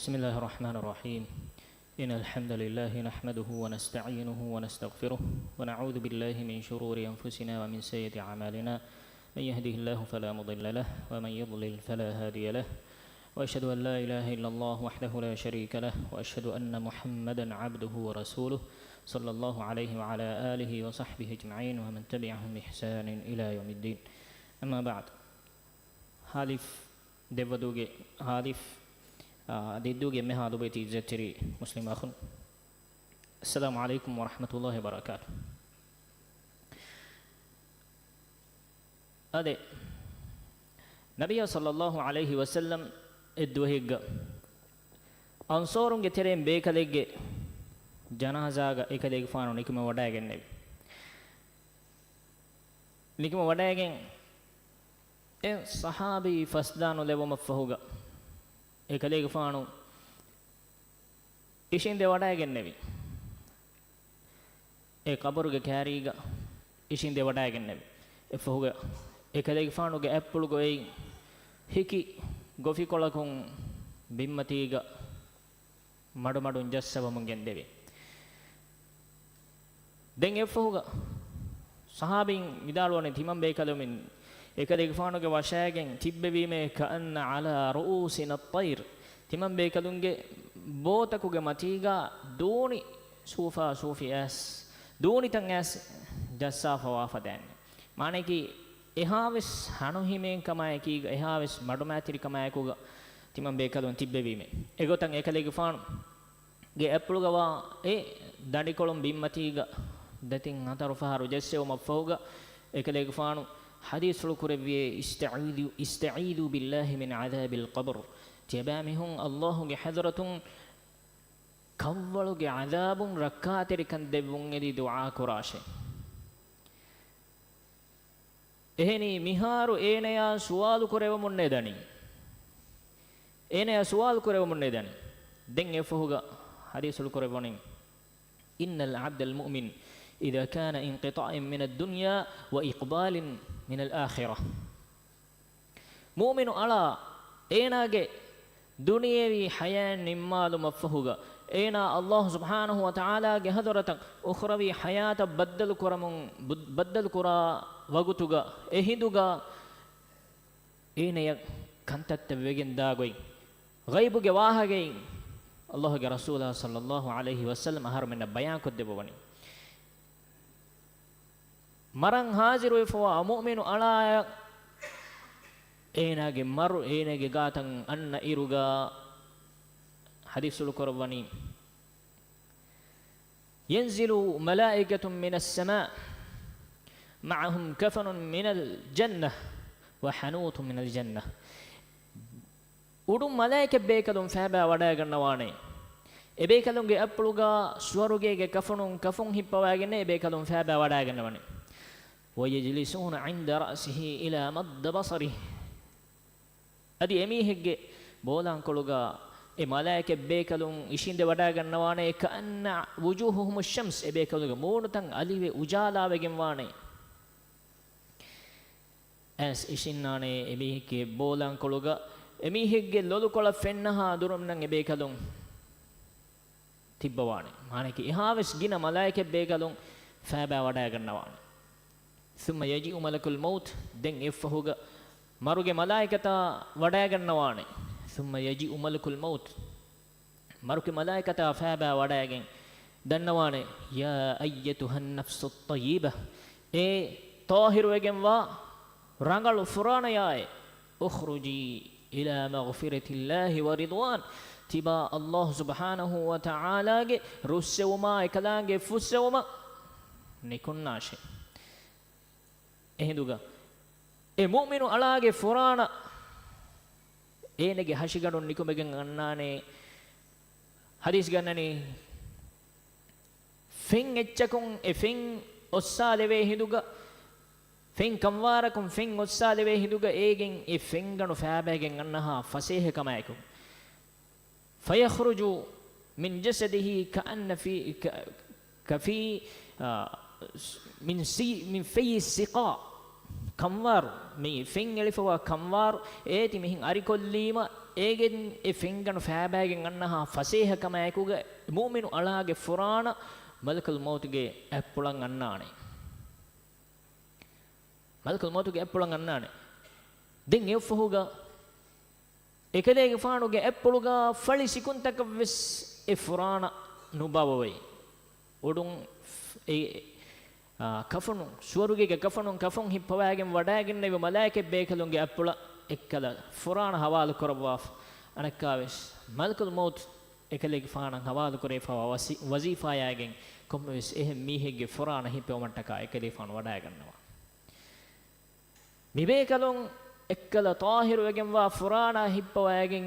بسم الله الرحمن الرحيم إن الحمد لله نحمده ونستعينه ونستغفره ونعوذ بالله من شرور أنفسنا ومن سيئات أعمالنا من يهده الله فلا مضل له ومن يضلل فلا هادي له وأشهد أن لا إله إلا الله وحده لا شريك له وأشهد أن محمدا عبده ورسوله صلى الله عليه وعلى آله وصحبه أجمعين ومن تبعهم بإحسان إلى يوم الدين أما بعد حالف دبدوجي حالف ديدوجي مها دبيتي زتري مسلم أخن السلام عليكم ورحمة الله وبركاته أدي نبي صلى الله عليه وسلم الدوهيج أنصارون جترين بيكاليج جنازة إكاليج فانو نكمة وداعين نبي نكمة وداعين صحابي فسدانو لبوا مفهوجا إكاليج فانو إيشين ده وداعين نبي قبرك كاريجا إيشين ده وداعين نبي فهوجا إكاليج فانو جأبلو جوي هيكي gofi kolakun bimmatiga madu madun jassaba mungen dewe den efuga sahabin midalwane timam bekalumin ekade gfanuge washagen tibbe wime ka anna ala ruusina at-tayr timam bekalunge botakuge matiga duni sufa sufi as duni tan as jassafa wafadan mane ki එහාවෙස් හනුහිමෙන් කමයි කී එහාවෙස් මඩුමැතිරි කමයි කුග තිමන් බේකලොන් තිබ්බෙවීමේ එගොතන් ඒකලේගේ ෆාන් ගේ ඇප්පුළු ගවා ඒ දඩි කොළොම් බිම්මතිග දතින් අතර ෆහරු ජස්සෙව මෆෝග ඒකලේගේ ෆානු හදීස් ෆුළු කුරෙවියේ ඉස්තഈදු බිල්ලාහි මින් අදාබිල් ඛබර් තිබාමිහුන් අල්ලාහුගේ හදරතුන් කව්වලුගේ අදාබුන් රක්කාතරිකන් දෙවුන් එදි දුආ කුරාෂේ එහෙනි මිහාරු ඒනයා සුවාලු කරෙව මුන්නේ දනි ඒනයා සුවාලු කරෙව මුන්නේ දනි දෙන් එෆහුගා හදීසුල් කරෙවණින් ඉන්නල් අබ්දල් මුමින් إذا كان انقطاع من الدنيا وإقبال من الآخرة مؤمن على ඒනාගේ දුනියේවි හයන් නිම්මාලු මෆහුගා ඒනා අල්ලාහ් සුබ්හානහු වතාලාගේ හදරතක් උඛරවි හයාත බද්දල් කරමුන් බද්දල් කරා වගුතුග එහිඳුග ඒනය කන්තත්ත වෙගෙන් දාගොයි ගයිබුගේ වාහගෙන් අල්ලාහ්ගේ රසූලා සල්ලල්ලාහු අලයිහි වසල්ලම් අහරමෙන්න බයන් කොද්දෙබවනි මරන් හාසිරු වෙෆවා මුමිනු අලාය ඒනාගේ මරු ඒනගේ ගාතන් අන්න ඉරුගා හදීසුල් කරවනි ينزل ملائكة من السماء معهم كفن من الجنة وحنوط من الجنة උඩු මලයික බේකලුන් ෆෑබා වඩා ගන්නවානේ ඒ බේකලුන්ගේ අප්පුලුගා ස්වර්ගයේ කෆුන් හිප්පවාගෙන ඒ බේකලුන් ෆෑබා වඩා ගන්නවානේ ويجلسون عند رأسه إلى مد بصره අදි එමීහෙක්ගේ බෝලං කොළුගා ඒ මලයික බේකලුන් ඉෂින්ද වඩා ගන්නවානේ කන්න වුජූහුහුම් ෂම්ස් ඒ බේකලුගේ මූණතන් අලිවේ උජාලාවෙන් වානේ ඇස් ඉෂින්නානේ එමිහිගේ බෝලං කොළුග එමිහිගේ ලොලු කොළ ෆෙන්නහා දුරම් නම් එබේකලුන් තිබ්බවානේ මානකි එහාවෙස් ගින මලායිකෙ බේකලුන් ෆෑබා වඩා ගන්නවානේ ثم يجيء ملك الموت دෙන් එෆහුග මරුගේ මලායිකතා වඩා ගන්නවානේ ثم يجيء ملك الموت මරුගේ මලායිකතා ෆෑබා වඩාගෙන දන්නවානේ යා අයියතුහන් නෆ්සු ත්තයිබා ඒ තාහිරු වෙගෙන් වා رانغالو فرانا ياي اخرجي الى مغفرة الله ورضوان تبا الله سبحانه وتعالى رسوما اكلاغ فسوما نيكون ناشي اهدوغا اي مؤمن الاغ فرانا اينگه هشيگادون نيكومگن انناني حديث گنني فين اچكون اي فين ඔස්සාලෙවේ හිඳුග ෆෙන් කම්වාරකුම් ෆෙන් ඔස්සාලෙවේ හිඳුග ඒගෙන් ඒ ෆෙන් ගණු ෆෑබෑගෙන් අන්නහා ෆසේහ කමයකු فيخرج من جسده كأن في كفي من في السقاء කම්වාරු මේ ෆෙන් එලිෆවා කම්වාරු ඒති මෙහින් අරිකොල්ලීම ඒගෙන් ඒ ෆින්ගන ෆෑබෑගෙන් අන්නහා ෆසීහකම ඇකුගේ මුමිනු අලාගේ ෆුරාන මලකුල් මෞත්ගේ ඇප්පුලන් අන්නානේ මලකුල් මෞත්ගේ ඇප්පුලන් අන්නානේ දෙන් එෆහුගා එකදේගේ ෆානුගේ ඇප්පුලුගා ෆලි සිකුන්තක වෙස් ඒ ෆුරාන නුබවවයි උඩුන් ඒ කෆනු ස්වරුගේ කෆන් හිප්පවෑගෙන් වඩාගෙන නෙව මලායිකෙ බේකලුන්ගේ ඇප්පුල එක්කල ෆුරාන හවාලු කරවා අනක්කාවෙස් මල්කුල් මෞත් එකලෙගේ ෆානන් හවාලු කරේ ෆවා වසීෆායාගෙන් කොම්මෙස් එහෙ මීහෙගේ ෆුරාන හිප්පවමට්ටක එකලේ ෆාන වඩා ගන්නවා මිබේකලුන් එක්කල තාහිරු වෙගෙන් වා ෆුරාන හිප්පවෑගෙන්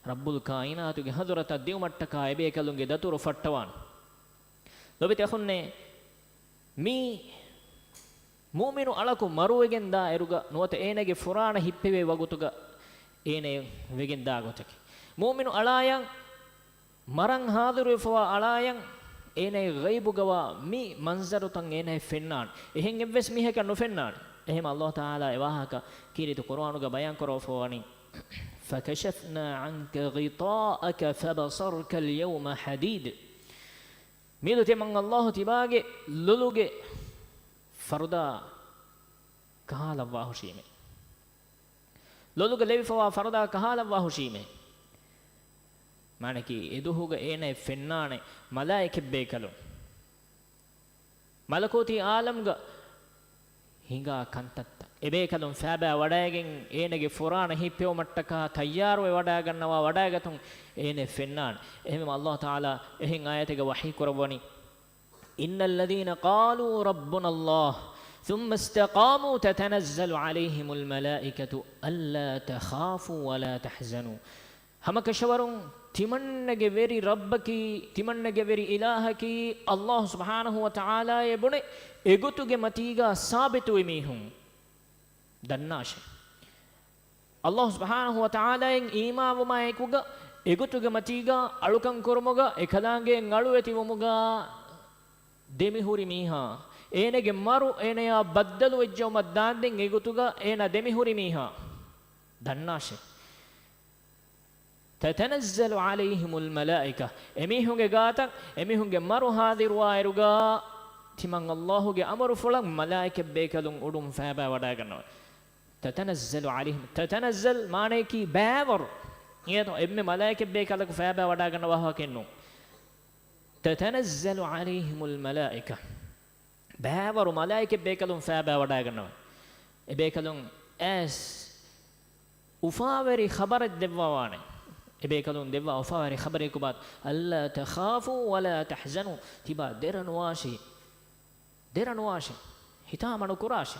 රබ්බුල් කායිනාතුගේ හදරත දිවමට්ටක එබේකලුන්ගේ දතුරු ෆට්ටවාන් ලොබිත යහුන්නේ මේ මුමිනු අලකු මරුවෙගෙන් දා එරුග නොත ඒනගේ ෆුරාන හිප්පෙවේ වගුතුග ඒනේ වෙගෙන් දා ගොතකි මුමිනු අලායන් මරන් හාදිරු ෆවා අලායන් ඒනේ ගයිබුගවා මි මන්සරුතන් ඒනේ ෆෙන්නාන් එහෙන් එවස් මිහක නොෆෙන්නාන් එහෙම අල්ලාහ් තාලා එවාහක කීරිත කුර්ආනුග බයන් කරෝ ෆවනි فكشفنا عنك غطاءك فبصرك اليوم حديد ميدو تمن الله تباغي لولوغي فردا كهال الله شيمه لولوغ لوي فوا فردا كهال الله شيمه معنی එදුහුග ඒනේ ෆෙන්නානේ මලායිකෙ බේකලු මලකෝති ආලම්ග හිඟා කන්තත්ත එබේකලුන් ෆෑබෑ වඩාගෙන් ඒනගේ ෆුරාන හිප්පෙව මට්ටක තයාරෝ වඩා ගන්නවා වඩාගතුන් ඒනේ ෆෙන්නාන එහෙම අල්ලාහ් තාලා එහෙන් ආයතක වහී කරවනි ඉන්නල් ලදීන قالوا ربنا الله ثم استقاموا تتنزل عليهم الملائكة ألا تخافوا ولا تحزنوا هم كشورون තිමන්නගේ වෙරි රබ්බකි තිමන්නගේ වෙරි ඉලාහකි අල්ලාහ් සුබ්හානහු වතාලා යබුනේ එගොතුගේ මතීගා සාබිතු වෙමිහුන් දන්නාෂ අල්ලාහ් සුබ්හානහු වතාලාෙන් ඊමාවම එකුග එගොතුගේ මතීගා අලුකම් කරමුග එකදාගේ අලු ඇතිවමුගා දෙමිහුරි මීහා ඒනගේ මරු ඒනයා බද්දලු වෙජ්ජවම දාන්දෙන් එගොතුගා ඒන දෙමිහුරි මීහා දන්නාෂ تتنزل عليهم الملائكة أميهم جاتك أميهم جمروا هذه الوائرجا تمن الله جأمر فلان ملائكة بيكلون أدم فابا وداعنا تتنزل عليهم تتنزل معناه كي بابر يعني إبن ملائكة بيكلك فابا وداعنا وهو كنو تتنزل عليهم الملائكة بابر ملائكة بيكلون فابا وداعنا بيكلون أس وفاوري خبر الدبوانه إبيكلون دبوا وفاري خبرك بعد ألا تخافوا ولا تحزنوا تبا درن واشي هتامن كراشي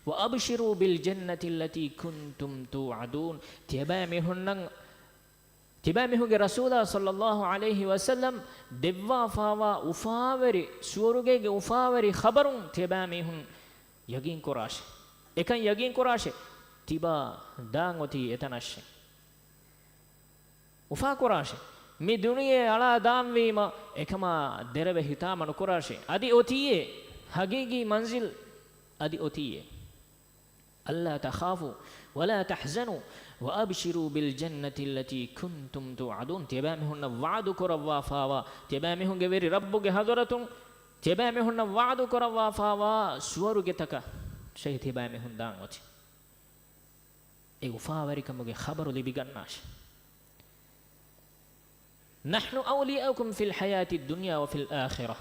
وأبشروا بالجنة التي كنتم توعدون تبا مهن رسول صلى الله عليه وسلم دبوا فاوا وفاري سورجي وفاري خبرون تبا مهن يقين كراشي إكان يقين كراشي تبا دانغوتي اتناشي උෆා කුරාෂි මේ දුනියේ අලා දාම් වීම එකම දෙරව හිතාමන කුරාෂි අදි ඔතියේ හගීගී මන්සිල් අදි ඔතියේ අල්ලා තඛාෆු වලා තහ්සනු وأبشروا بالجنة التي كنتم توعدون تبامهن وعد كروا فاوا تبامهن غير ربك حضرتم تبامهن وعد كروا فاوا سورك تك شيء تبامهن دانوتي اي وفاوركمගේ خبر لبيغناش نحن أولياؤكم في الحياة الدنيا وفي الآخرة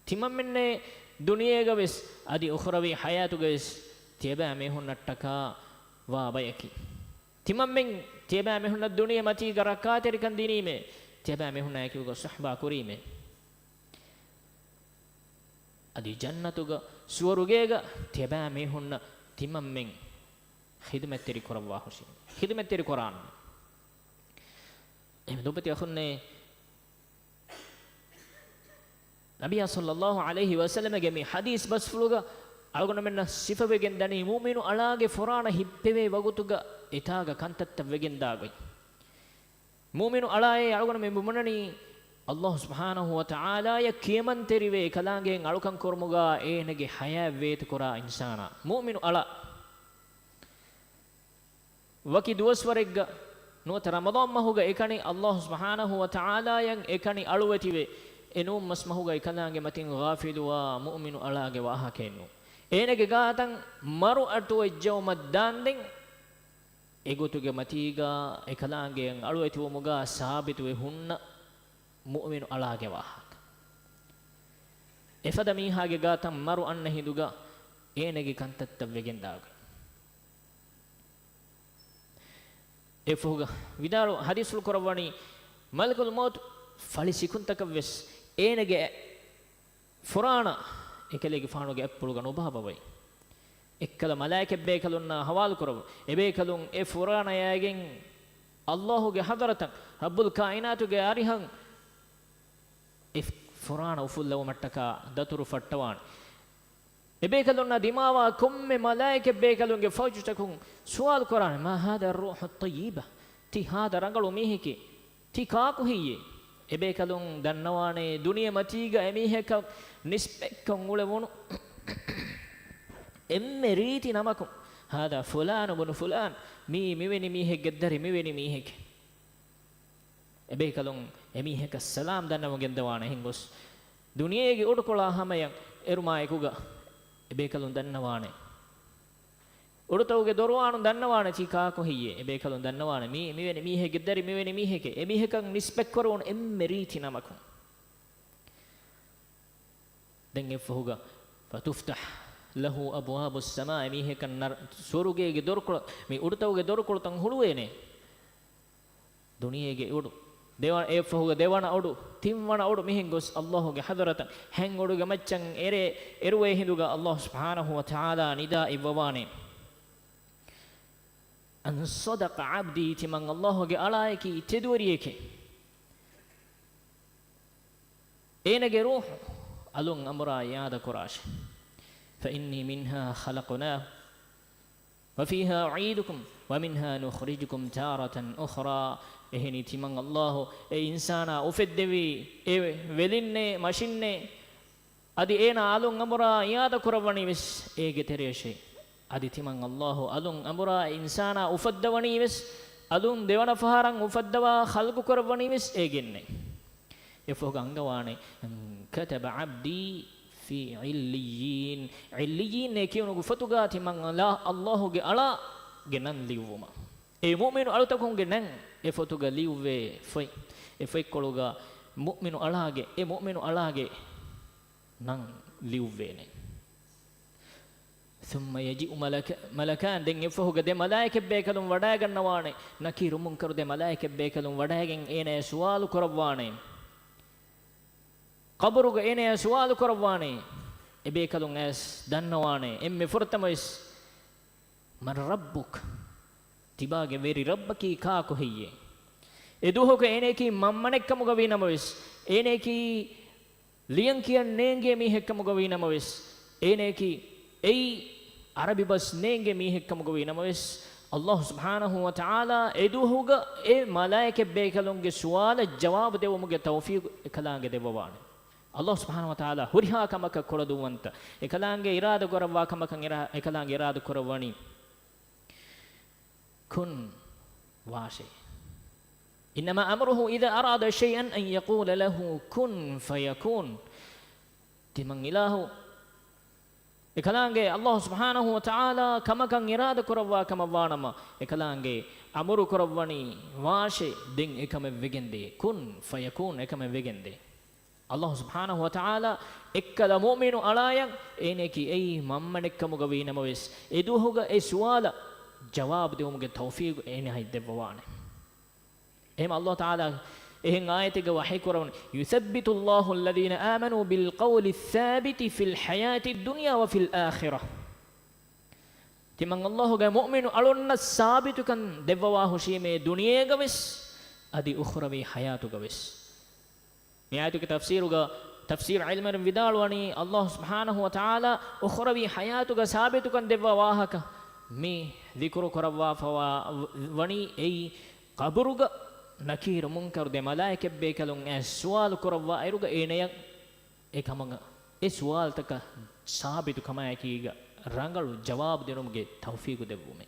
تمام من دنيا جبس أدي أخروي حياة جبس تبع مهون التكا وابيكي تمام من تبع مهون الدنيا متي غرقات ركن ديني में تبع مهون يكيو صحبة كوري में أدي جنة جا سورجا جا تبع مهون تمام من خدمة تري كروا هوشي خدمة تري قرآن دوبتي أخونا نبي صلى الله عليه وسلم جميع حديث بس فلوجا أقولنا من صفة بجن دني مؤمن على فرانا هبّه وقتوجا إتاعا كنتت بجن داعي مؤمن على أقولنا من مؤمنني الله سبحانه وتعالى يكيمن تريوه كلامه علوكان كرموجا نجي حياة بيت كرا إنسانا مؤمن على وكي دوس ورقة nuwata ramadan mahuga ekani Allah subhanahu wa ta'ala yang ekani aluwetiwe enum mas mahuga ekalange matin ghafilu wa mu'minu alage wa ahakenu enege gatan maru atu ejjaw maddandin egotuge matiga ekalange aluwetiwo muga sabitu we hunna mu'minu alage wa ahak efada mihage gatan maru anna hinduga enege kantatta vegendaga efuga vidalu hadisul korawani malakul maut fali sikuntaka ves enege furana ekelege faanuge appuluga nobabawai ekkala malaike bekalunna hawal koraw ebekalun e furana yagen Allahuge hadaratan rabbul kainatuge arihan if furana ufullaw mattaka daturu fattawan ebekalunna dimawa komme malaike bekalunge fawjutakun sual koran ma hada ar-ruh at-tayyiba ti hada rangalu mihiki ti kaaku hiye ebekalun dannawane duniya matiga emiheka nispekkan ulewonu emme riti namakum hada fulan ibn fulan miweni mihek geddari miweni mihek ebekalun emiheka salam dannamu gendawana hingos duniyege udukola hamayan eruma ekuga ebekalun dannawane urutawge dorwaanu dannawane chi kaako hiye ebekalun dannawane miweni mihe geddari miweni miheke emihekan nispek korwon emme riti namakum den efuga fatuftah lahu abwabu as-samaa mihekan surugege dorkol mi urutawge dorkol tan huluwene duniyege udu dewan efuga dewana udu timwana udu mihin gos Allahuge hadratan hen uduge maccan eruwe hinduga Allah subhanahu wa ta'ala nida iwawane an sadaqa abdi timan Allahuge alaiki teduriyeke enege ruh alun amra yada kurash fa inni minha khalaqnahu wa fiha u'idukum wa minha nukhrijukum taratan ukhra ehni timan Allahu e insana ufeddevi e velinne mashinne adi ena alun amra yada kurawani ves ege tereshe adi timan Allahu alun amra insana ufaddawani ves alun devana faharan ufaddawa khalqu kurawani ves egenne efoga angawane kataba abdi fi illiyin illiyin ne kiyunugu fatuga timan Allahuge ala genan liwuma e mu'minu alutakunge nan e fotuga liwwe foi koluga mu'minu alage e mu'minu alage nan liwwene thumma yaji'u malakan den efohuga de malaike bekalum wada gannawane nakiru munkar de malaike bekalum wadagen ene suwalu korawwane qabruga ene suwalu korawwane e bekalum es dannawane emme furtamais man rabbuk tibage veri rabbaki kaako hiye eduhoga eneki mammanekkamuga winamavis eneki liyan kiyan nenge mihekkamuga winamavis eneki ei arabi bas nenge mihekkamuga winamavis Allah subhanahu wa ta'ala eduhoga e malaike bekalunge suwala jawab dewamuge tawfiq ekalange dewawane Allah subhanahu wa ta'ala huriha kamaka koraduwanta ekalange irada gorawa kamakan ekalange irada korawani kun washe إنما أمره إذا أراد شيئا أن يقول له كن فيكون تمن إله إكلانجي الله سبحانه وتعالى كما كان إرادة كروا كما وانما إكلانجي أمر كرواني واشي دين إكما ويجندي كن فيكون إكما ويجندي الله سبحانه وتعالى إكلا مؤمن على إنكي أي ممن إكما غوينا مويس إدوهوغا أي سؤال جواب ديومغا توفيق إني هاي دبوانه إهم الله تعالى إهن آياتك وحي كرون يثبت الله الذين آمنوا بالقول الثابت في الحياة الدنيا وفي الآخرة تمن الله جا مؤمن ألون الثابت كان دبواه شيء دنيا جوس أدي أخرى بحياة جوس آياتك تفسير علم الودال واني الله سبحانه وتعالى أخرى بحياة جا ثابت كان دبواه كا مي ذكر كروا فوا واني أي قبرجا nakir munkar de malaike bekalun sual korawa iruga eneya ekamanga sual taka sabitu kamaya kiga rangalu jawab denumge tawfiq devume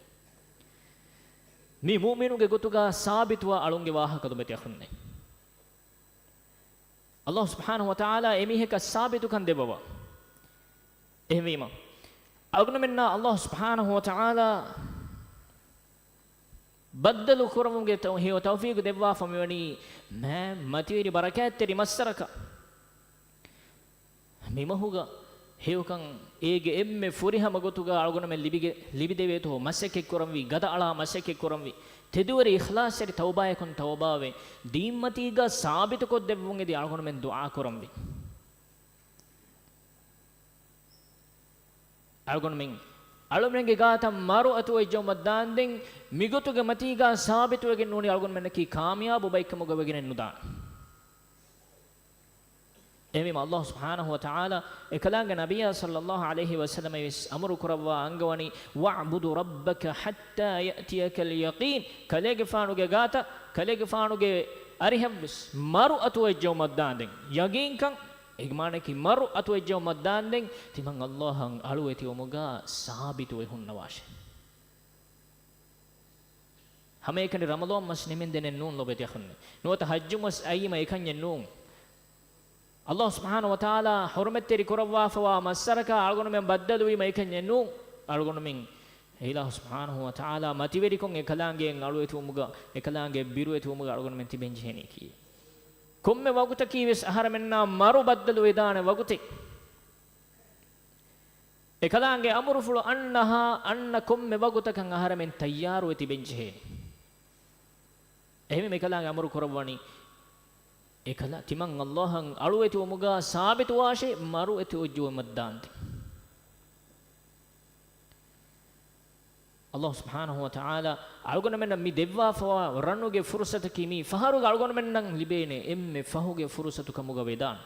mi mu'minuge gotuga sabitwa alunge wahaka dumete akhunne Allah subhanahu wa ta'ala emiheka sabitu kan debawa ehmima algunna menna Allah subhanahu wa ta'ala baddalu kuramunge hiyo tawfiq debwa famewani ma mativiri barakatteri masaraka mimahuga hewkan ege emme furihama gotuga algona men libide veto maseke kuramvi gada ala maseke kuramvi teduwari ikhlasari tawbaye kon tawbawe dimmatiga sabitu ko devunge di algona men dua kuramvi algona men alumrenge gata maru atu ejjo maddanden migotuga matiga sabitu wegen nuni algona men ki kamyabu baikkamu gawegen nuda එමෙම අල්ලාහ් සුබ්හානහු වතාලා එකලංග නබිය සල්ලල්ලාහු අලයිහි වසල්ලම අමරු කරවා අංගවනි වඅබුදු රබ්බක හත්තා යතියකල් යකීන් කලේගේ ෆානුගේ ගාත කලේගේ ෆානුගේ අරිහම්ස් මරු අතු එජ්ජෝ මද්දාන්දෙන් යගීන්කන් එග්මානකි මරු අතු එජ්ජෝ මද්දාන්දෙන් තිමන් අල්ලාහන් අලුවෙති ඔමුගා සාබිතු වෙහුන්න වාෂේ හැම එකනේ රමදාන් මස් නිමින් දෙන්නේ නූන් ලොබෙති යන්නේ නොත හජ්ජු මස් අයිම එකන්නේ නූන් Allah subhanahu wa ta'ala hurmetteri kurawwa fawa masaraka algonu men baddalu wi mai kennu algonu men Allah subhanahu wa ta'ala mativeri kon ekalange aluetu umuga ekalange biruetu umuga algonu men tibenji heni ki komme waguta kiwes ahara menna maru baddalu wedana wagute ekalange amuru fulu annaha anna komme waguta kan ahara men tayyaru tibenji heni ehme mekalange amuru kurawwani ekala timang Allahan aluweti umuga sabitu washe maru eti ujjuwa maddanti Allah subhanahu wa ta'ala algona menna mi devwa fawa rannuge fursata kimi faharuga algona mennan libene emme fahuge fursatu kamuga vedan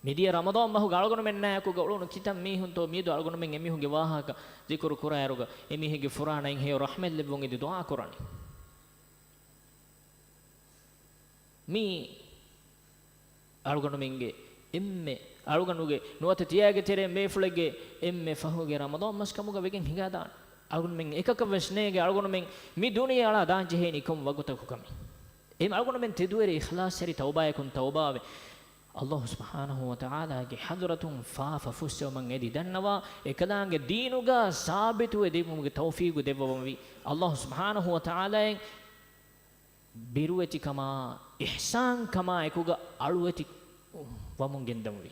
midiya ramadan mahu algona menna yakuga ulunu kitam mi hunto midu algona men emi hunge wahaka zikru kurayaruga emi hege furana in heyo rahmet lebunge di dua kurani mi algonu menge emme algonuge nuwata tiyage tere mefulege emme fahuge ramadan maskamuga wegen higadan algonu men ekaka vesnege algonu men mi duniya ala danje heni kom waguta kukami em algonu men teduere ikhlas seri tawbaye kun tawbawe Allah subhanahu wa ta'ala ge hadratun fafa fusso man edi dannawa ekalange deenuga sabitu edumuge tawfiqu devwami Allah subhanahu wa ta'ala biruweti kama ihsan kama ekuga aluweti wamun gendamwi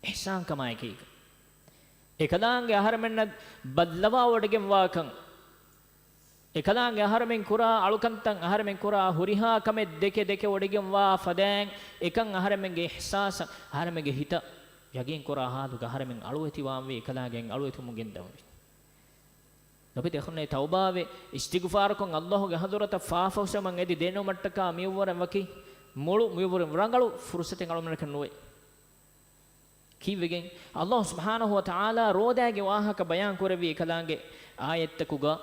ihsan kama ekika ekalange aharmenna badlawa wodegen wakan ekalange aharmen kura alukantan aharmen kura huriha kame deke wodegen wa fadan ekan aharmen ge ihsas aharmen ge hita yagin kura haluga aharmen aluweti waamwi ekalangen aluweti mun gendamwi Nabi dekhne tawbawe istighfar kon Allah ge hadurata faafawsa man edi deno mattaka miwwara waki mulu miwwara rangalu fursate ngalumna kannoy kivegen Allah subhanahu wa ta'ala rodage wahaka bayan korevi ekalange ayattakuga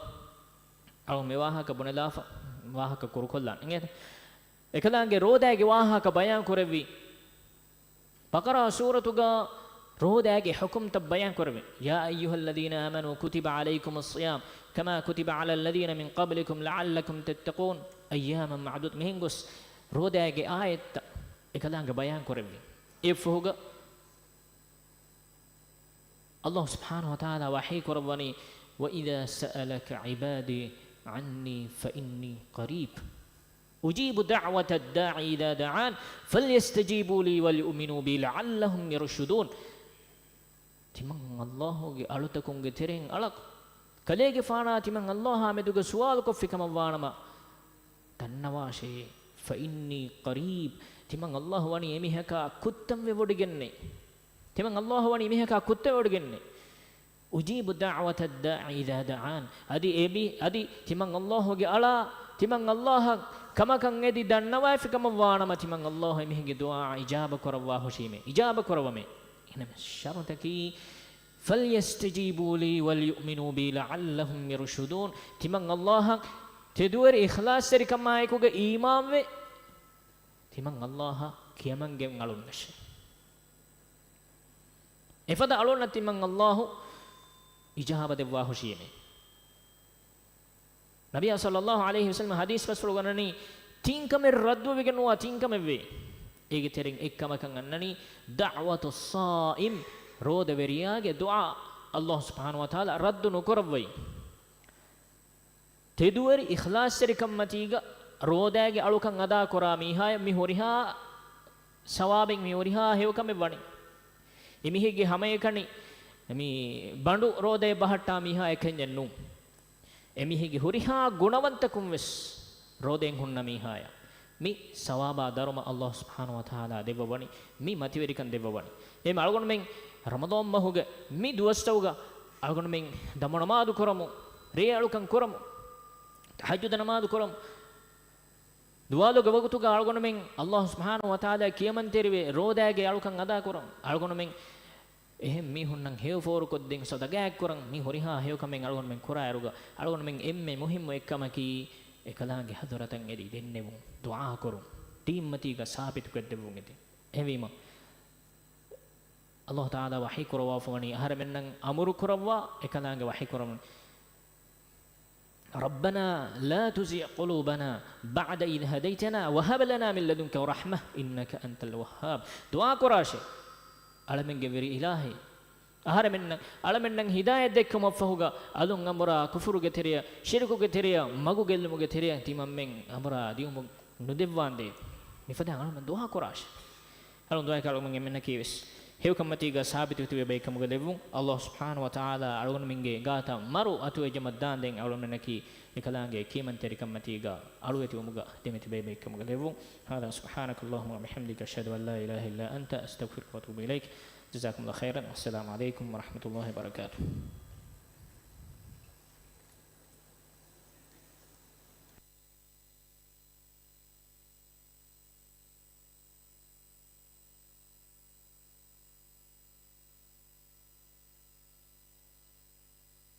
aw me wahaka bunalafa wahaka kurukollan ngeta ekalange rodage wahaka bayan korevi Baqara suratuga روداگه حکم تب بیان کربه یا ایها الذين آمنوا كتب عليكم الصيام كما كتب على الذين من قبلكم لعلكم تتقون اياما معدود مهنگس روداگه آیت ekalaanga bayan කරෙවි එෆුග Allah subhanahu wa ta'ala wahi කරවනි وإذا سألك عبادي عني فإني قريب أجيب دعوة الداعي إذا دعان فليستجيبوا لي وليؤمنوا بي لعلهم يرشدون තිමන් අල්ලාහගේ අලුතකුන්ගේ තෙරෙන් අලක් කලේගේ ෆානා තිමන් අල්ලාහ මෙදුගේ සුවාල් කොෆිකම වානම තන්නවාෂේ ෆඉන්නි قريب තිමන් අල්ලාහ වනි එමිහක කුත්තම් වෙවොඩිගෙන්නේ තිමන් අල්ලාහ වනි එමිහක කුත්තම් වෙවොඩිගෙන්නේ උජීබ දඅවත الداعي إذا دعان අදි එබි අදි තිමන් අල්ලාහගේ අලා තිමන් අල්ලාහ කමකන් එදි දන්නවා ෆිකම වානම තිමන් අල්ලාහ එමිහගේ දුආ ඉජාබ කරවා හොෂීමේ ඉජාබ කරවමේ إنما الشرط فليستجيبوا لي وليؤمنوا بي لعلهم يرشدون تمن الله تدور إخلاص سري كما يكوغ إيمان و تمن الله كيمن جم علون نش إفدا علون تمن الله إجابة دعواه شيء Nabi sallallahu alaihi wasallam hadis fasulu ganani tinkame raddu vegenuwa tinkame ve ege tereng ekkamakan annani da'watu saim roda veriyage du'a Allah subhanahu wa ta'ala raddu nukorvai teduwari ikhlas seri kammatiga rodage alukan ada kora mihaya mi horiha sawabeng mi horiha hewkame wani emihige hamayekani mi bandu rode bahatta miha ekenyennu emihige horiha gunawantakum wes roden hunna mihaya mi sawaba daruma Allah subhanahu wa ta'ala devawani mi mativerikan devawani em algon men ramadan mahuge mi duwastawga algon men damonamadu koramu re alukan koramu tahajjud namadu koramu duwalu gawagtuga algon men Allah subhanahu wa ta'ala kiyaman terive rodage alukan ada koram algon men එහෙම මිහුන්නන් හේව ෆෝරු කොද්දෙන් සදගයක් කරන් මි හොරිහා හේව කමෙන් අලගොන් මෙන් කුරා අරුග අලගොන් මෙන් එම්මේ මුහිම්ම එක්කමකි එකලාගේ හදරතන් එරි දෙන්නෙමු දුආ කරු ටීම්මතිග සාපිත කෙද්දෙමු ගෙති එවීම අල්ලාහ් තාලා වහී කරවා ෆවනි අහර මෙන්නන් අමුරු කරවා එකලාගේ වහී කරමු ربنا لا تزغ قلوبنا بعد إذ هديتنا وهب لنا من لدنك رحمة إنك أنت الوهاب دعاء قراش අලමෙන්ගේ වෙරි ඉලාහි අහර මෙන්න අලමෙන්නම් හිදායත් දෙක්කම ෆහුගා අලුන් අමරා කුෆුරුගේ තෙරිය ශිරකුගේ තෙරිය මගු ගෙල්ලමුගේ තෙරිය තිමම්මෙන් අමරා දියුමු නුදෙව්වාන්දේ මිෆදා අලම දුහා කුරාෂ අලුන් දුහා කලුන් මෙන්න කීවස් හේව කම්මතිගා සාබිත විතු බේකමුගේ දෙවුන් අල්ලාහ් සුබ්හානහු වතාලා අලුන් මින්ගේ ගාතා මරු අතු එජමද්දාන් දෙන් අලුන් මෙන්නකි එකලාගේ කීමන් තෙරි කම්මතිගා අලු එති උමුගා දෙමිති බේකමුගේ දෙවුන් හාදා සුබ්හානකල්ලාහුම්ම වබිහම්දික අෂහදු අන් ලා ඉලාහා ඉල්ලා අන්ත අස්තග්ෆිරුක වඅතුබු ඉලයික් جزاكم الله خيرا والسلام عليكم ورحمة الله وبركاته